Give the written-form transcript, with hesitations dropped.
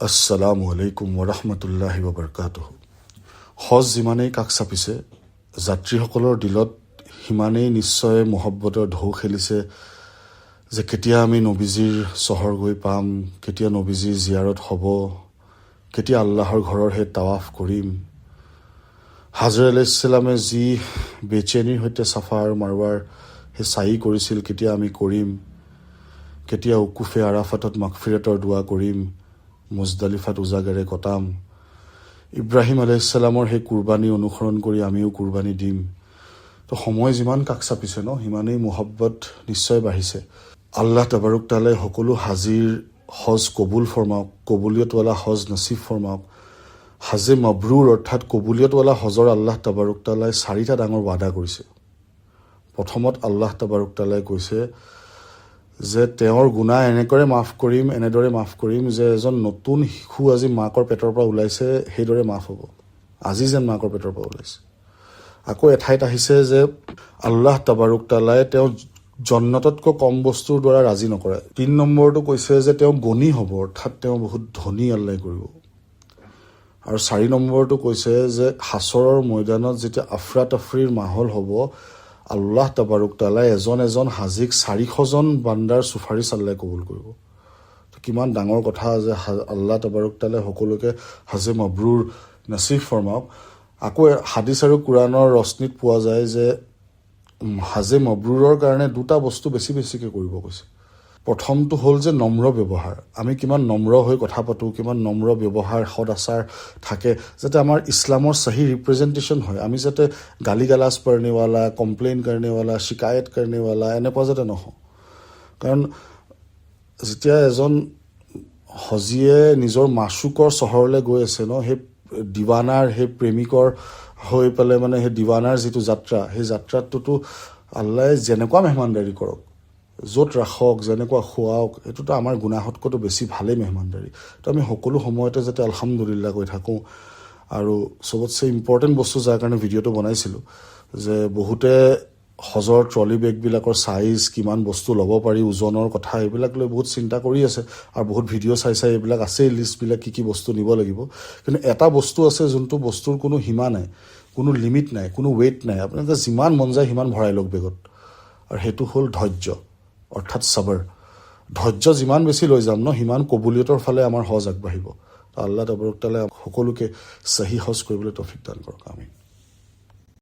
আসসালামু আলাইকুম ওৰহমতুল্লাহি ওবৰকাতুহু। হজ যিমানেই কাষ চাপিছে, যাত্ৰীসকলৰ দিলত সিমানেই নিশ্চয় মহব্বতৰ ঢৌ খেলিছে যে কেতিয়া আমি নবীজীৰ চহৰ গৈ পাম, কেতিয়া নবীজীৰ জিয়াৰত হ'ব, কেতিয়া আল্লাহৰ ঘৰৰ সেই তাৱাফ কৰিম। হাজৰ আলাইহিছছলামে যি বেচেনিৰ সৈতে চাফা আৰু মাৰৱাৰ সেই চাই কৰিছিল, কেতিয়া আমি কৰিম, কেতিয়া উকুফে আৰাফাতত মাগফিৰতৰ দোৱা কৰিম, মুজদালিফাত উজাগেৰে কটাম, ইব্ৰাহিম আলাইহিছছলামৰ সেই কুৰবানী অনুসৰণ কৰি আমিও কুৰবানী দিম। তো সময় যিমান কাষ চাপিছে সিমানেই মোহব্বত নিশ্চয় বাঢ়িছে। আল্লাহ তাবাৰুক তাআলাই সকলো হাজিৰ হজ কবুল ফৰমাওক, কবুলিয়তৱালা হজ নচিব ফৰমাওক। হাজে মাবৰুৰ অৰ্থাৎ কবুলিয়তৱালা হজৰ আল্লাহ তাবাৰুক তাআলাই 4টা ডাঙৰ ৱাদা কৰিছে। প্ৰথমত আল্লাহ তাবাৰুক তাআলাই কৈছে যে তেওঁৰ গুনাহ এনেদৰে মাফ কৰিম যে এজন নতুন শিশু আজি মাকৰ পেটৰ পৰা ওলাইছে সেইদৰে মাফ হ'ব, আজি যেন মাকৰ পেটৰ পৰা ওলাইছে। আকৌ এঠাইত আহিছে যে আল্লাহ তাবাৰুক তাআলাই তেওঁ জন্নততকৈ কম বস্তুৰ দ্বাৰা ৰাজি নকৰে। 3 নম্বৰটো কৈছে যে তেওঁ গণী হ'ব, অৰ্থাৎ তেওঁ বহুত ধনী আল্লাহ কৰিব। আৰু 4 নম্বৰটো কৈছে যে হাছৰৰ ময়দানত যেতিয়া আফৰা তাফৰিৰ মাহল হ'ব, আল্লাহ তাবাৰুক তাআলাই এজন হাজিক 400জন বান্দাৰ চুফাৰিছ আল্লাহ কবুল কৰিব। কিমান ডাঙৰ কথা যে আল্লাহ তাবাৰুক তাআলাই সকলোকে হাজে মাবৰুৰ নচিব ফৰমাওক। আকৌ হাদিছ আৰু কোৰাণৰ ৰশ্নিত পোৱা যায় যে হাজে মাবৰুৰৰ কাৰণে 2টা বস্তু বেছিকৈ কৰিব কৈছে। প্ৰথমটো হ'ল যে নম্ৰ ব্যৱহাৰ। আমি কিমান নম্ৰ হৈ কথা পাতোঁ, কিমান নম্ৰ ব্যৱহাৰ সদ আচাৰ থাকে, যাতে আমাৰ ইছলামৰ সহি ৰিপ্ৰেজেণ্টেশ্যন হয়। আমি যাতে গালি গালাজ কৰণেৱালা, কমপ্লেইন কৰণেৱালা, শিকায়ত কৰণেৱালা এনেকুৱা যাতে নহওঁ। কাৰণ যেতিয়া এজন হজীয়ে নিজৰ মাচুকৰ চহৰলৈ গৈ আছে সেই দিৱানাৰ, সেই প্ৰেমিকৰ হৈ পেলাই সেই দিৱানাৰ যিটো যাত্ৰা, সেই যাত্ৰাটোতো আল্লাহ যেনেকুৱা মেহমানদাৰী কৰক, য'ত ৰাখক, যেনেকুৱা খুৱাওক, এইটোতো আমাৰ গুনাহতকৈতো বেছি ভালেই মেহমানদাৰী। তো আমি সকলো সময়তে যাতে আলহামদুলিল্লাহ কৈ থাকোঁ। আৰু চবতছে ইম্পৰ্টেণ্ট বস্তু যাৰ কাৰণে ভিডিঅ'টো বনাইছিলোঁ যে বহুতে হজৰ ট্ৰলি বেগবিলাকৰ চাইজ, কিমান বস্তু ল'ব পাৰি, ওজনৰ কথা এইবিলাক লৈ বহুত চিন্তা কৰি আছে আৰু বহুত ভিডিঅ' চাই এইবিলাক আছেই লিষ্টবিলাক কি বস্তু নিব লাগিব। কিন্তু এটা বস্তু আছে যোনটো বস্তুৰ কোনো সীমা নাই, কোনো লিমিট নাই, কোনো ৱেইট নাই। আপোনালোকে যিমান মন যায় সিমান ভৰাই লওক বেগত। আৰু সেইটো হ'ল ধৈৰ্য, অৰ্থাৎ চাবৰ। ধৈৰ্য যিমান বেছি লৈ যাম সিমান কবুলিয়তৰ ফালে আমাৰ হজ আগবাঢ়িব। আল্লাহ তাবাৰুক তাআলাই সকলোকে সহি হজ কৰিবলৈ তৌফিক দান কৰক। আমিন।